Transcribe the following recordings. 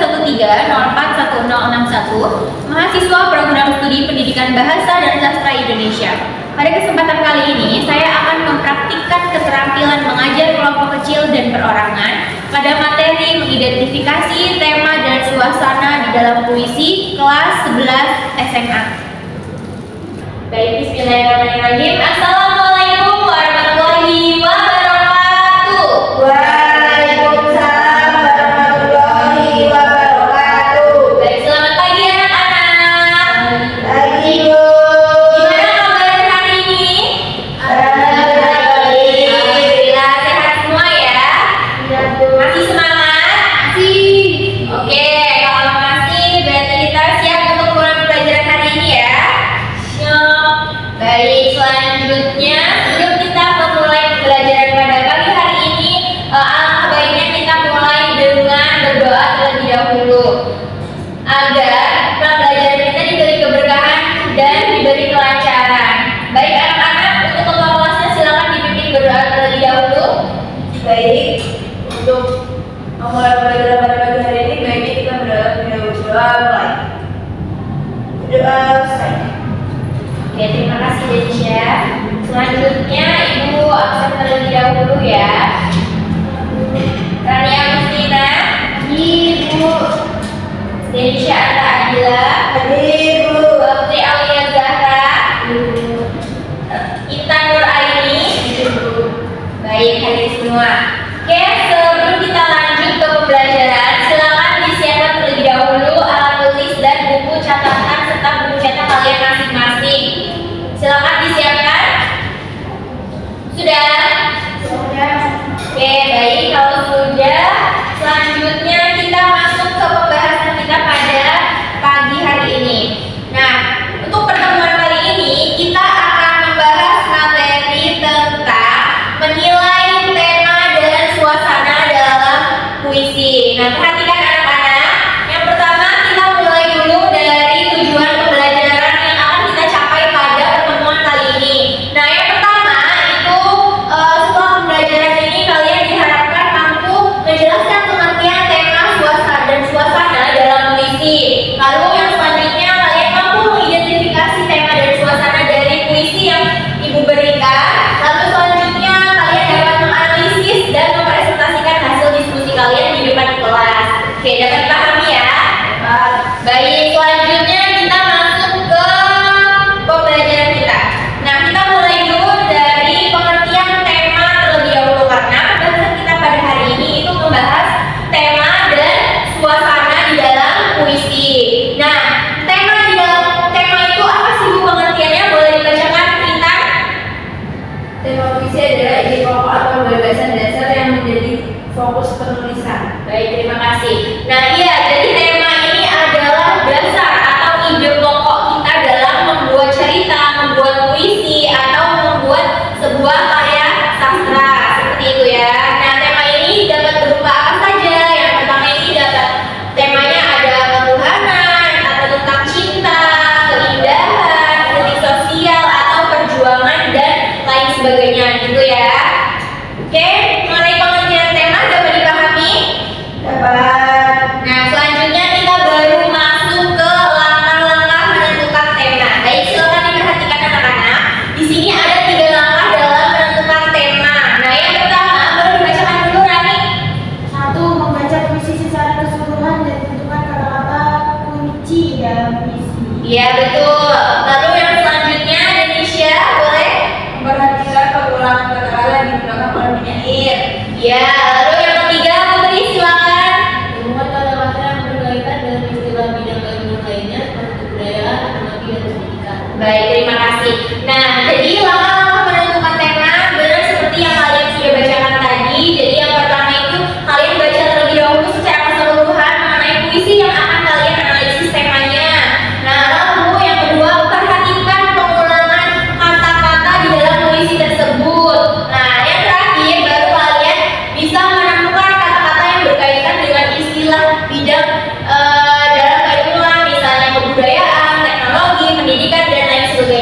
313-041061, mahasiswa program studi pendidikan bahasa dan sastra Indonesia. Pada kesempatan kali ini, saya akan mempraktikkan keterampilan mengajar kelompok kecil dan perorangan pada materi mengidentifikasi tema dan suasana di dalam puisi kelas 11 SMA. Baik, bismillahirrahmanirrahim. Assalamualaikum warahmatullahi wabarakatuh. Waalaikumsalam warahmatullahi wabarakatuh. Baik, selamat pagi anak-anak. Pagi, Bu. Gimana kabar hari ini? Alhamdulillah sehat semua ya. Masih semangat? Masih. Oke, kalau masih berarti kita siap untuk mulai pelajaran hari ini ya. Siap. Baik, selanjutnya sebelum kita memulai pembelajaran pada pagi hari ini, alangkah baiknya kita mulai dengan berdoa terlebih dahulu agar pembelajaran kita diberi keberkahan dan diberi kelancaran. Baik anak-anak, untuk ketua kelasnya silakan dipimpin berdoa terlebih dahulu. Baik, untuk memulai pelajaran pada pagi hari ini, baiknya kita berdoa mulai. Berdoa selesai. Oke, terima kasih Denisha. Selanjutnya Ibu absen terlebih dahulu ya. Rania Agustina, Ibu. Denisha Anta Adila, Ibu. Putri Aulia Zahra, Intan Nur Aini. Baik, hadir semua. Oke, sebelum kita lanjut ke pembelajaran, silakan disiapkan terlebih dahulu alat tulis dan buku catatan serta buku cetak kalian masing-masing. Silakan disiapkan. Sudah? Oke, baik. Kalau sudah, selanjutnya kita masuk ke pembahasan kita pada pagi hari ini. Nah, untuk pertemuan kali ini kita akan membahas materi tentang menilai tema dan suasana dalam puisi. Nah, perhatikan anak-anak. Yang pertama kita mulai dulu dari tujuan pembelajaran yang akan kita capai pada pertemuan kali ini. Nah, yang pertama itu setelah pembelajaran ini kalian diharapkan mampu menjelaskan pengertian tema dan suasana dalam puisi. Lalu yang selanjutnya kalian mampu mengidentifikasi tema dan suasana dari puisi yang Ibu berikan. Lalu selanjutnya kalian dapat menganalisis dan mempresentasikan hasil diskusi kalian di depan kelas. Oke, dapat dipahami ya? Baik, selanjutnya kita masuk ke pembelajaran kita. Nah, kita mulai dulu dari pengertian tema terlebih dahulu karena pembahasan kita pada hari ini itu membahas tema dan suasana di dalam puisi. Nah, tema itu apa sih Bu pengertiannya? Boleh dibacakan Intan? Tema puisi adalah ide pokok atau gagasan dasar yang menjadi fokus penulisan. Baik, terima kasih. Nah, iya, jadi tema ini adalah dasar atau ide pokok kita dalam membuat cerita, membuat puisi, atau membuat sebuah karya sastra. Seperti itu ya. Nah, tema ini dapat berupa apa saja? Yang pertama ini dapat temanya ada ketuhanan, atau tentang cinta, keindahan, kritik sosial, atau perjuangan, dan lain sebagainya gitu ya. Oke, mengenai pengertian tema dapat dipahami? Dapat. Nah, selanjutnya kita baru masuk ke langkah-langkah menentukan tema. Baik, silakan diperhatikan anak-anak. Di sini ada 3 langkah dalam menentukan tema. Nah, yang pertama boleh dibacakan dulu Rani. 1. Membaca puisi secara keseluruhan dan tentukan kata-kata kunci dalam puisi. Iya, betul. Lalu yang selanjutnya Denisha, boleh? Memperhatikan pengulangan kata-kata yang digunakan oleh penyair. Iya, lalu yang ketiga Putri silakan. Memuat kata-kata yang berkaitan dengan istilah bidang keilmuan lainnya seperti kebudayaan, teknologi, dan pendidikan. Baik, terima kasih. Nah, jadi langkah-langkah menentukan tema benar seperti yang kalian sudah bacakan tadi. Jadi yang pertama itu kalian baca terlebih dahulu secara keseluruhan mengenai puisi yang akan kalian analisis temanya. Nah, lalu yang kedua perhatikan pengulangan kata-kata di dalam puisi tersebut. Nah, yang terakhir baru kalian bisa menemukan kata-kata yang berkaitan dengan istilah bidang dalam keilmuan, misalnya kebudayaan, teknologi, pendidikan, dan lain sebagainya.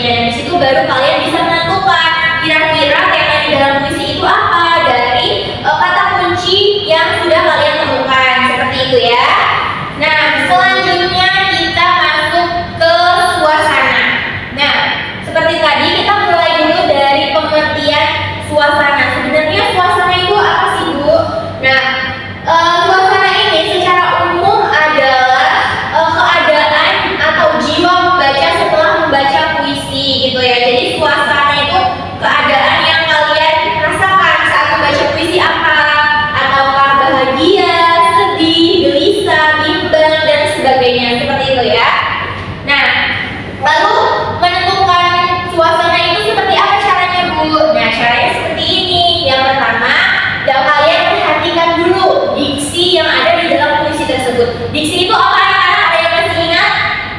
Diksi itu apa anak-anak? Ada yang masih ingat?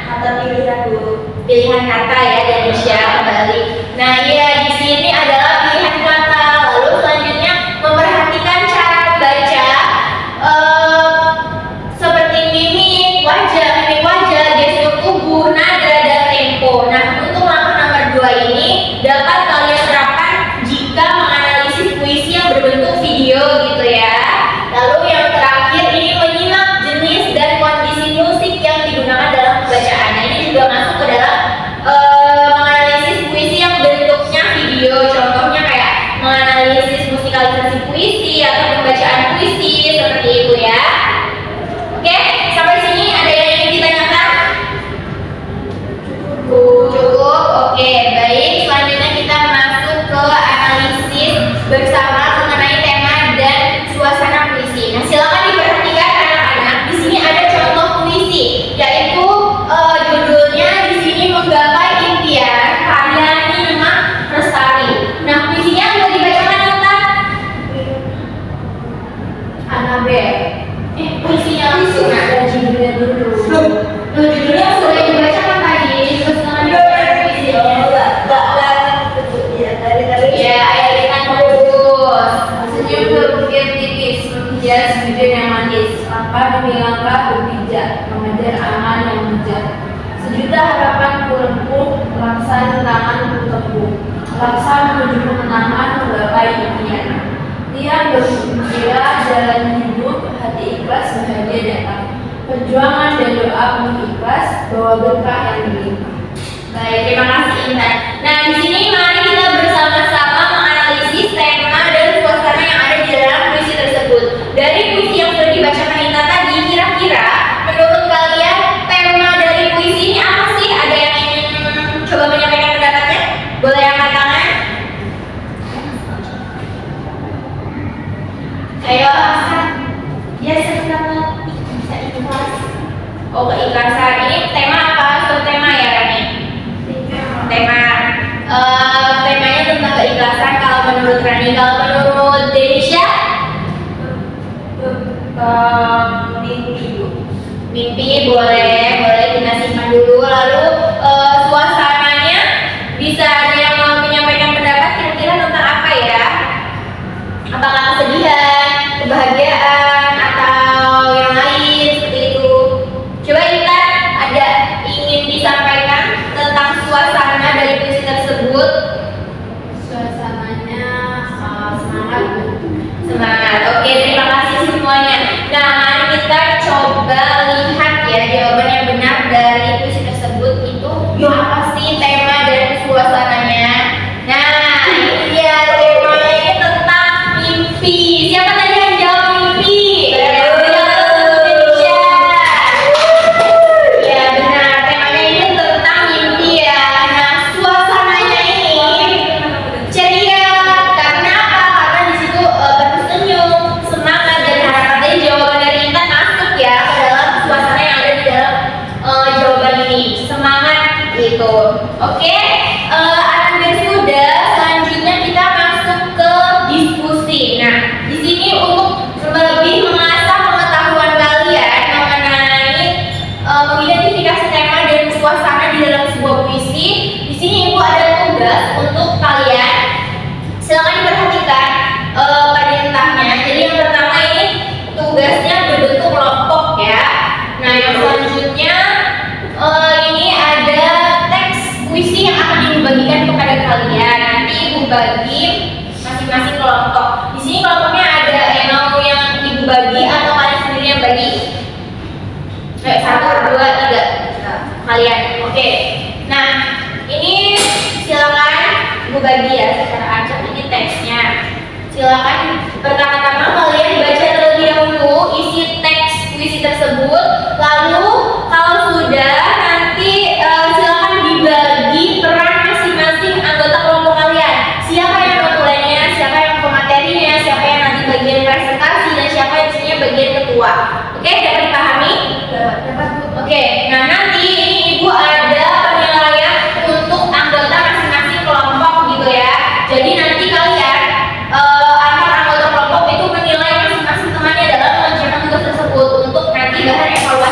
Kata pilihan dulu. Pilihan kata ya, dan Indonesia kembali. Nah iya, di sini adalah pilihan kata. Lalu selanjutnya memperhatikan cara membaca seperti mimik wajah, gestur tubuh, nada, dan tempo. Nah untuk langkah nomor 2 ini dapat kalian terapkan jika menganalisis puisi yang berbentuk video gitu ya. Lalu yang terakhir ini menyimak jenis dan kondisi musik yang digunakan dalam pembacaan. Nah, ini juga masuk ke dalam menganalisis puisi yang bentuknya video. Contohnya kayak menganalisis musikalisasi puisi atau pembacaan puisi seperti itu ya. Oke, sampai sini ada yang ingin ditanyakan? Cukup. Oke, baik. Selanjutnya kita masuk ke analisis bersama mengenai tema dan suasana puisi. Nah, silakan diperhatikan anak-anak. Di sini ada contoh puisi, yaitu judulnya di sini Menggapai Impian karya Nima Lestari. Nah, puisinya mau dibacakan Intan? Anabel. Puisinya langsung ada judulnya dulu. Judulnya sudah dibacakan tadi. Terus dengan dibacakan puisinya. Ya, ayo kita fokus. Senyum berpikir tipis, menghijaz bibir yang manis. Langkah demi langkah berpijak, mengejar angan yang bijak. Sejuta harapan kurempuh, laksa tangan bertepuk. Laksa menuju kemenangan, menggapai impian. Tiang berkira jalan hidup, hati ikhlas bahagia datang. Perjuangan dan doa penuh ikhlas, bawa berkah yang berlimpah. Baik, terima kasih Intan. Nah, di sini mari kita bersama-sama menganalisis tema dan suasana yang ada di dalam puisi tersebut. Dari puisi yang sudah dibacakan Intan tadi, kira-kira menurut kalian tema dari puisi ini apa sih? Ada yang ingin coba menyampaikan pendapatnya? Boleh angkat tangan? Ayo, ya sebentar bisa ikhlas. Oh, keikhlasan. Ini tema apa? Subtema ya, Rani? Tema. Temanya tentang keikhlasan. Kalau menurut Rani, kalau menurut Denisha? Mimpi boleh kita simpan dulu. Lalu suasananya bisa ada yang mau menyampaikan pendapat kira-kira tentang apa ya? Apakah kesedihan, kebahagiaan, atau yang lain seperti itu? Coba Intan, ada ingin disampaikan tentang suasana dari puisi tersebut? Suasananya semangat. Oke, terima kasih semuanya. Nah, mari kita coba lihat ya jawaban yang benar dari puisi tersebut itu apa sih tema dan suasananya. Nah, ini dia temanya ini tentang mimpi. Siapa tadi yang jawab mimpi? Ya benar, temanya ini tentang mimpi ya. Nah, suasananya ini ceria. Karena apa? Karena di situ bersenyum, semangat dan harapan. Jadi jawaban dari Intan masuk ya ke dalam suasana yang ada di dalam jawaban ini. Semangat gitu. Oke, anak sudah. Selanjutnya kita masuk ke diskusi. Nah, di sini untuk lebih mengasah pengetahuan kalian mengenai mengidentifikasi tema dan suasana di dalam sebuah puisi. Di sini Ibu ada tugas untuk kalian. Silakan diperhatikan perintahnya. Jadi yang pertama ini tugasnya berbentuk kelompok ya. Nah, yang selanjutnya ini ada teks puisi yang akan dibagikan kepada kalian. Nanti Ibu bagi masing-masing kelompok. Di sini kelompoknya ada yang mau yang Ibu bagi atau kalian sendiri yang bagi? Kayak 1, 2, 3 kalian. Oke. Nah, ini silakan Ibu bagi ya secara acak ini teksnya. Silakan pertama-tama kalian baca terlebih dahulu isi teks puisi tersebut. Lalu kalau sudah nanti silakan dibagi peran masing-masing anggota kelompok kalian. Siapa yang notulennya, siapa yang pematerinya, siapa yang nanti bagian presentasi, dan siapa yang isinya bagian ketua. Oke, dapat dipahami? Dapat. Oke, nah nanti ini Ibu ada penilaian untuk anggota masing-masing kelompok gitu ya. Jadi nanti kalian antar anggota kelompok itu menilai masing-masing temannya dalam mengerjakan tugas tersebut untuk nanti bahan evaluasi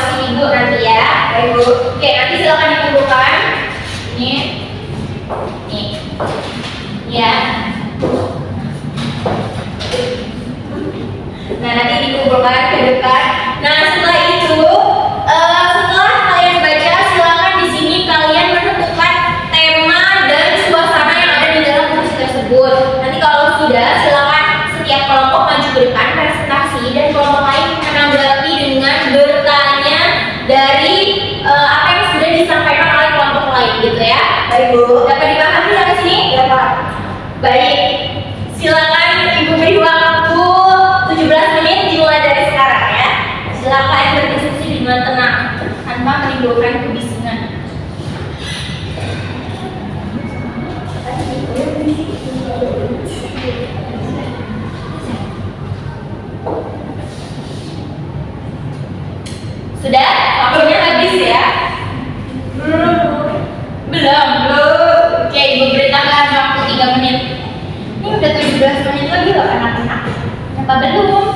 Bu. Dapat dipahami sampai sini? Dapat. Baik. Silakan Ibu beri waktu 17 menit dimulai dari sekarang ya. Silakan berdiskusi dengan tenang tanpa menimbulkan kebisingan. Sudah? Waktunya habis ya? Belum. Oke, Ibu beri tambahan waktu 3 menit. Ini udah 17 menit lagi loh anak-anak. Kenapa belum?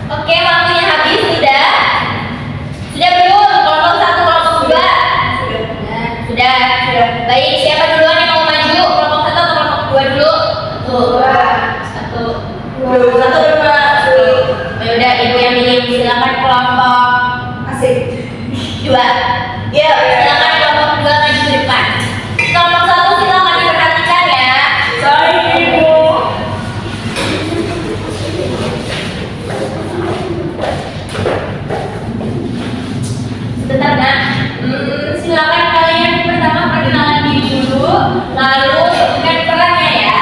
Oke, waktunya habis. Sudah? Sudah belum? Kelompok 1, kelompok 2? Sudah. Baik, siapa duluan yang mau maju? Kelompok 1 atau kelompok 2 dulu? 1. 1. Ya udah, Ibu yang pilih. Silakan kelompok Asik. 2. Ya, silakan kelompok 2 maju ke depan. Kelompok 1 silakan diperhatikan ya. Baik, Ibu. Sebentar nak. Silakan kalian pertama perkenalan diri dulu, lalu sebutkan perannya ya.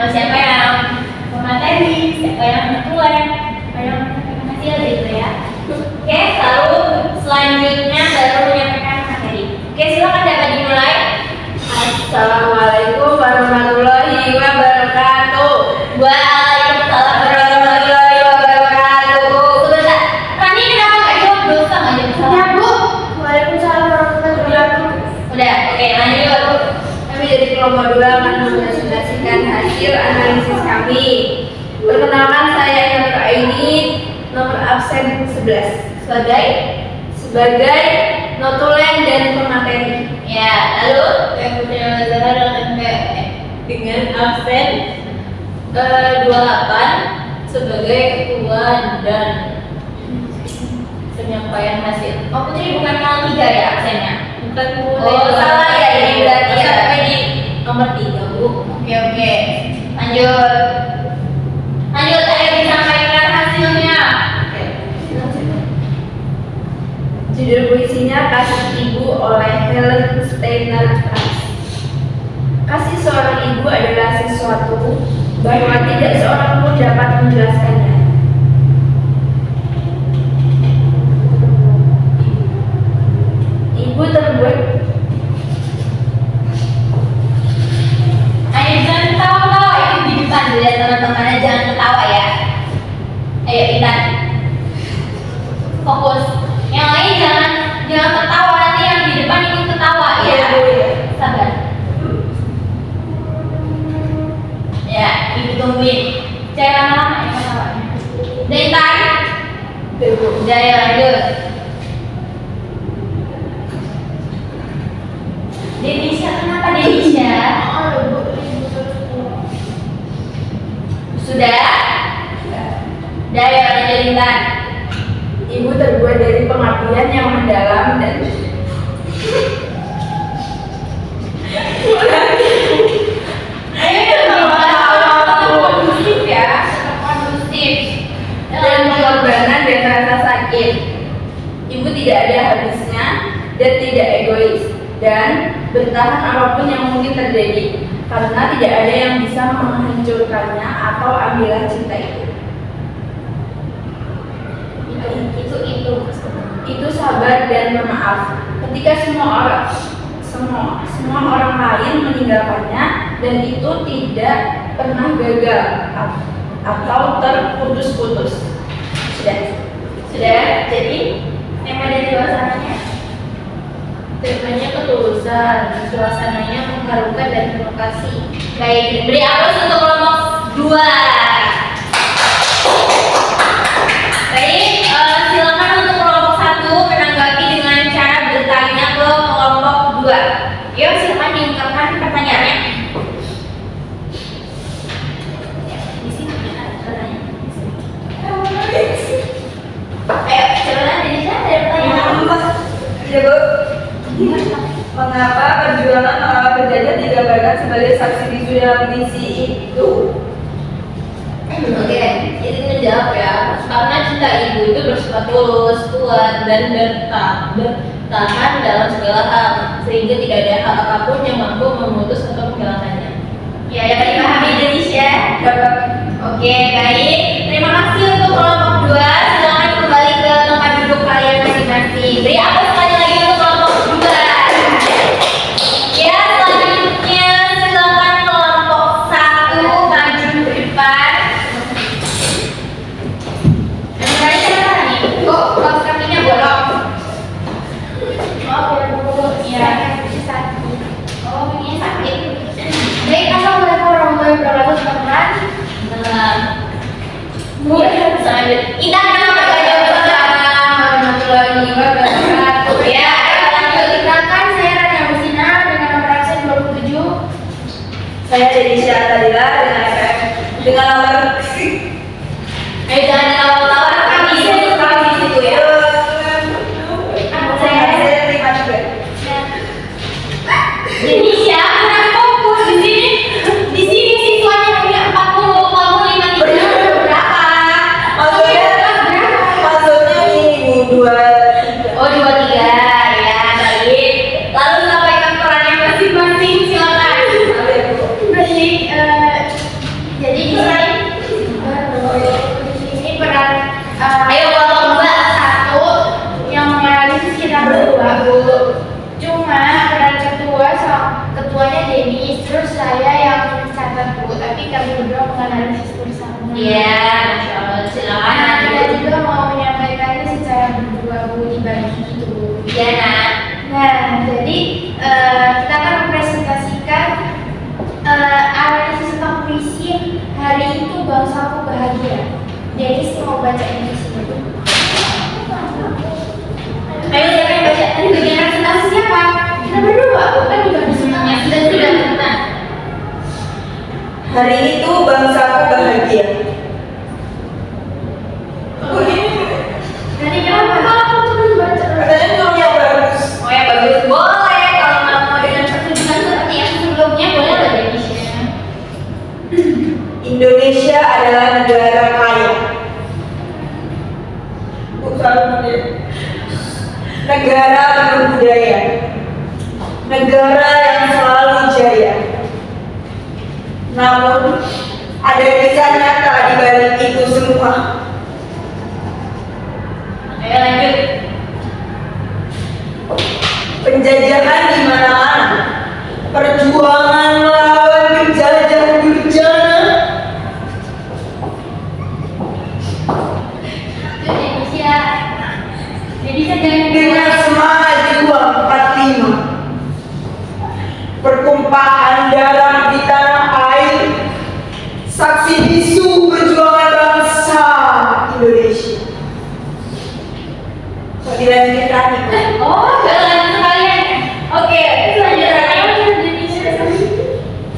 Siapa yang pemateri, siapa yang ketuan, siapa yang menyampaikan hasil gitu ya. Oke, lalu selanjutnya baru menyampaikan materi. Oke, silakan dapat dimulai. Assalamualaikum warahmatullahi wabarakatuh. Waalaikumsalam warahmatullahi wabarakatuh. Sebentar, Rani kenapa nggak jawab dosa nggak jawab salam? Bu. Waalaikumsalam warahmatullahi wabarakatuh. Udah, oke lanjut. Kami dari kelompok 2 akan mempresentasikan hasil analisis kami. Perkenalkan, saya Nur Aini, nomor absen 11 sebagai notulen dan pemateri. Ya, lalu Yang punya Zara dengan absen 28 sebagai ketua dan penyampaian hasil. Oh Putri bukan 03 ya absennya? Bukan Bu. Oh salah ya ini berarti ya. Sampai di nomor 3 Bu. Oke. Lanjut. Ayo disampaikan hasilnya. Judul puisinya Kasih Ibu oleh Helen Steiner Price. Kasih seorang ibu adalah sesuatu bahwa tidak seorang pun dapat menjelaskannya. Ibu terbuat. Ayo jangan ketawa-tawa itu di depan dilihat teman-temannya, jangan ketawa ya. Ayo Intan. Fokus. Yang lain jangan ketawa, nanti yang di depan ikut ketawa ya. Sabar. Ya, Ibu tungguin. Jangan lama-lama ya ketawanya. Udah Intan? Udah ya lanjut. Denisha, kenapa Denisha? Sudah? Udah ya lanjut Intan. Ibu terbuat dari pengabdian yang mendalam dan Kondusif ya, kondusif. dan pengorbanan dan rasa sakit. Ibu tidak ada habisnya dan tidak egois dan bertahan apapun yang mungkin terjadi karena tidak ada yang bisa menghancurkannya atau ambillah cinta itu. Itu sabar dan pemaaf ketika semua orang lain meninggalkannya dan itu tidak pernah gagal atau terputus-putus. Sudah. Jadi Tema dari suasananya. temanya ketulusan, suasananya mengharukan dan penuh kasih. Baik, beri aplaus untuk kelompok 2. Baik, silakan untuk kelompok 1 menanggapi dengan cara bertanya ke kelompok 2. Yuk, silakan diungkapkan pertanyaannya. Mengapa perjuangan melawan penjajah digambarkan sebagai saksi bisu dalam puisi itu? Oke, jadi menjawab ya. Karena cinta ibu itu bersifat tulus, kuat, dan bertahan dalam segala hal, sehingga tidak ada hal apapun yang mampu memutus atau menghilangkannya. Ya, yang dipahami Indonesia. Oke, baik. Terima kasih untuk kelompok 2. Silakan kembali ke tempat duduk kalian masing-masing. Beri aku sekali lagi untuk kelompok 2. Ya, selanjutnya silakan kelompok 1 maju ke depan. Oh, kaos kakinya bolong. Oh, biar bolong. Iya, sakit. Oh, ini sakit. Baik, assalamualaikum warahmatullahi wabarakatuh, teman-teman. Bu, selanjutnya. Indah, nama saya warahmatullahi wabarakatuh. Ya, lanjut. Silakan, saya Rania Musina dengan nomor absen 27. Saya Denisha Tadila dengan FM dengan nomor. Ayo jangan tawa-tawa, kami di situ ya. Saya terima juga. Jadi siapa fokus di sini? Di sini siswanya punya 40, kamu 53 berapa? Maksudnya ini Bu 2. Oh 23 ya, baik. Lalu sampaikan perannya masing-masing, silakan. Baik, jadi di sini peran Ayo kelompok 1 yang menganalisis kita berdua, Bu. Cuma peran ketuanya Denis, terus saya yang mencatat, Bu. Tapi kami berdua menganalisis bersama. Iya, Masya Allah, silakan. Kita juga mau menyampaikannya secara berdua, Bu, dibagi gitu, Bu. Iya, Nak. Nah, jadi kita akan mempresentasikan analisis tentang puisi Hari Itu Bangsaku Bahagia. Denis mau baca ini di sini. Ayo siapa yang baca? Tadi bagian presentasi siapa? Kita berdua, Bu, kan juga di sini. Ya, sudah. Nah, Hari itu bangsaku bahagia. Bu ini Nanti kenapa? Kalau aku cuma baca. katanya belum yang bagus. oh ya bagus, boleh. Kalau nggak mau dengan pertunjukan seperti yang sebelumnya, boleh loh Indonesia. Indonesia adalah negara kaya. Negara penuh budaya. Negara yang selalu jaya. Namun ada kisah nyata di balik itu semua. Ayo lanjut. Penjajahan di mana-mana. Perjuangan melawan penjajah durjana. Itu Indonesia. Jadi saya jangan Dengan semangat juang 45. Pertumpahan darah di tanah air. Saksi bisu perjuangan bangsa Indonesia. Kok dilanjutin Rani? Oh, jangan sekalian. Oke, selanjutnya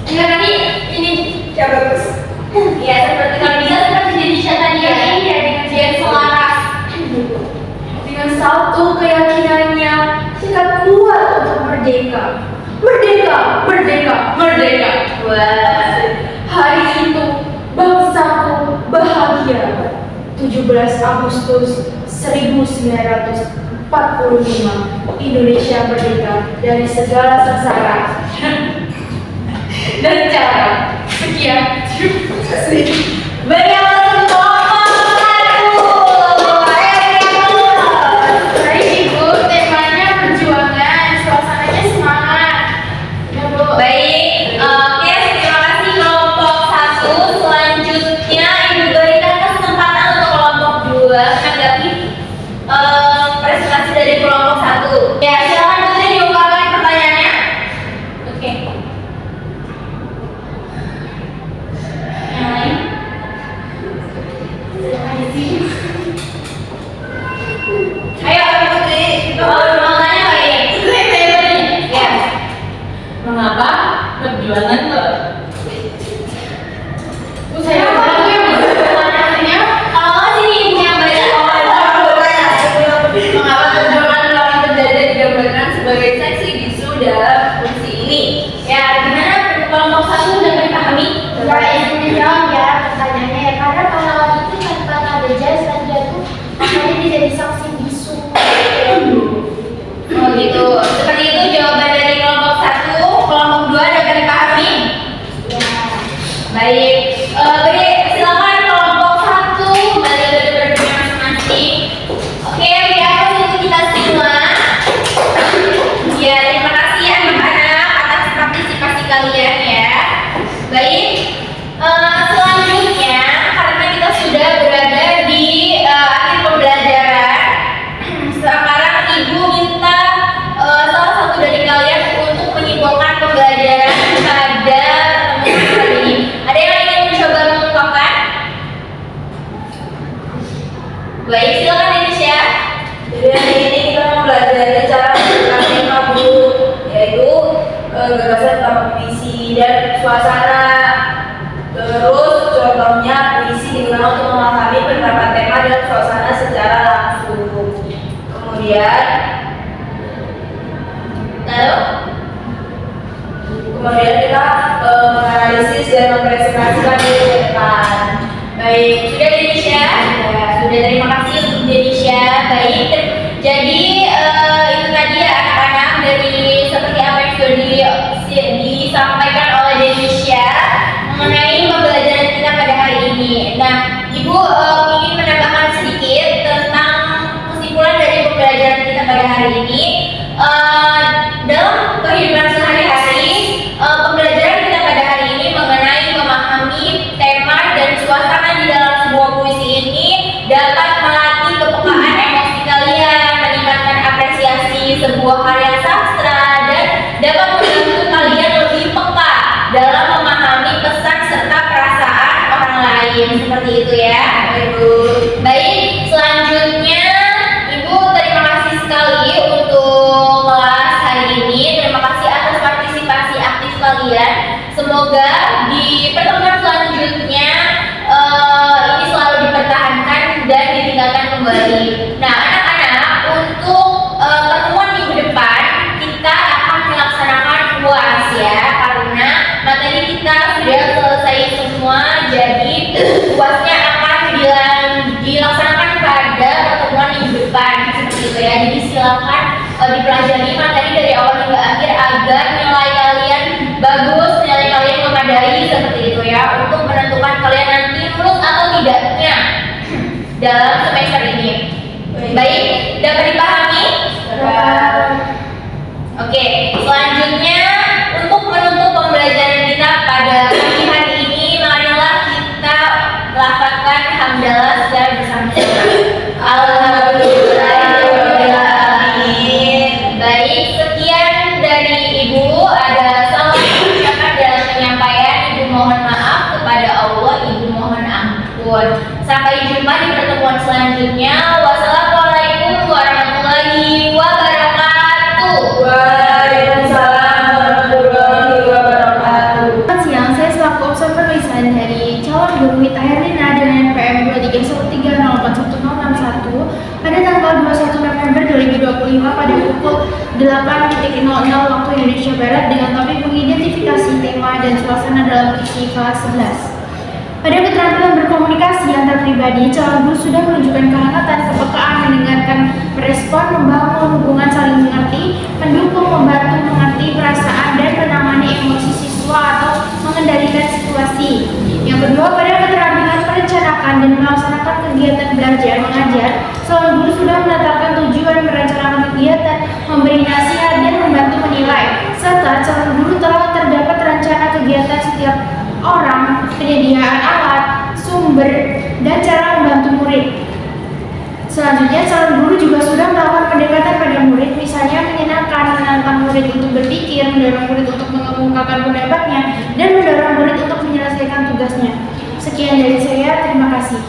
ya nanti ini Ya bagus. ya seperti kalau bisa seperti Indonesia tadi ya, ini ya dengan dia selaras. Dengan satu keyakinannya, kita kuat untuk merdeka. Merdeka, merdeka, merdeka. Wah, Hari itu bangsaku bahagia. 17 Agustus 1945, Indonesia merdeka dari segala sengsara dan cara. Sekian. beri aplaus untuk kelompok 1. Ayo Baik Ibu, temanya perjuangan, suasananya semangat. Ya Bu. baik, oke, terima kasih kelompok 1. Selanjutnya Ibu berikan kesempatan untuk kelompok 2 menanggapi presentasi dari kelompok 1. Ya, silakan Putri diungkapkan pertanyaannya. Oke. Yang lain? sebagai seksi bisu dalam fungsi ini. Ya, gimana kelompok 1 udah dipahami? Ya, izin dijawab ya pertanyaannya ya. Karena pahlawan itu tanpa ada jasa dia tuh makanya dia jadi saksi bisu. Oh gitu. Seperti itu jawaban dari kelompok 1. Kelompok 2 dapat dipahami? Ya. Baik. Baik, silakan kelompok 1 kembali ke berdiri masing-masing. Oke, ya untuk kita semua. Ya, terima kasih anak-anak atas partisipasi kalian ya. Baik. Selanjutnya karena kita sudah berada di akhir pembelajaran, sekarang ibu minta salah satu dari kalian untuk menyimpulkan pembelajaran pada pertemuan kali ini. Ada yang ingin mencoba mengungkapkan? Baik, silakan Indonesia. Jadi hari ini kita mempelajari cara menggunakan mabuk, yaitu gagasan tentang puisi dan suasana. Terus contohnya puisi digunakan untuk memahami penerapan tema dan suasana secara langsung. Kemudian kita menganalisis dan mempresentasikan di depan. Baik, sudah Indonesia? Ya. Sudah, terima kasih untuk Indonesia. Baik, jadi itu tadi ya anak-anak dari seperti apa yang sudah disampaikan oleh Indonesia mengenai pembelajaran kita pada hari ini. Nah, Ibu ingin menambahkan sedikit tentang kesimpulan dari pembelajaran kita pada hari ini. Dalam kehidupan sehari-hari, pembelajaran kita pada hari ini mengenai memahami tema dan suasana di dalam sebuah puisi ini dapat melatih kepekaan emosi kalian, meningkatkan apresiasi sebuah karya sastra, dan dapat membantu kalian lebih peka dalam memahami pesan serta perasaan orang lain. Seperti itu ya, Ibu. Baik, selanjutnya Ibu terima kasih sekali untuk kelas hari ini. Terima kasih atas partisipasi aktif kalian. Semoga di pertemuan selanjutnya ini selalu dipertahankan dan ditinggalkan kembali. Nah, anak-anak, untuk pertemuan minggu depan kita akan melaksanakan UAS ya, karena materi kita sudah selesai semua. Jadi UASnya akan dilaksanakan pada pertemuan minggu depan seperti itu ya. Jadi silakan dipelajari materi dari awal hingga akhir agar nilai kalian bagus, nilai kalian memadai seperti itu ya, untuk menentukan kalian nanti lulus atau tidaknya dalam semester ini. Baik, dapat dipahami? Oke, selanjutnya untuk menutup pembelajaran kita pada pagi hari ini, marilah kita lafazkan hamdalah secara bersama-sama. Alhamdulillahirobbilalamin. Baik, sekian dari Ibu. Ada salah ucapan dalam penyampaian. Ibu mohon maaf kepada Allah. Ibu mohon ampun. Sampai jumpa di pertemuan selanjutnya. Wassalamualaikum warahmatullahi wabarakatuh. Waalaikumsalam warahmatullahi wabarakatuh. Selamat siang, saya selaku observer lisan dari calon guru Mita Herlina dengan NPM 231304161 pada tanggal 21 November 2025 pada pukul 8.00 waktu Indonesia Barat dengan topik mengidentifikasi tema dan suasana dalam puisi kelas 11. Pada keterampilan berkomunikasi antar pribadi, calon guru sudah menunjukkan kehangatan, kepekaan, mendengarkan, merespon, membangun hubungan saling mengerti, mendukung, membantu mengerti perasaan dan menangani emosi siswa atau mengendalikan situasi. Yang kedua, pada keterampilan merencanakan dan melaksanakan kegiatan belajar mengajar, calon guru sudah menetapkan tujuan, merencanakan kegiatan, memberi nasihat dan membantu menilai, serta calon guru telah terdapat rencana kegiatan setiap orang, penyediaan alat, sumber, dan cara membantu murid. Selanjutnya, calon guru juga sudah melakukan pendekatan pada murid, misalnya menyenangkan, menantang murid untuk berpikir, mendorong murid untuk mengungkapkan pendapatnya, dan mendorong murid untuk menyelesaikan tugasnya. Sekian dari saya, terima kasih.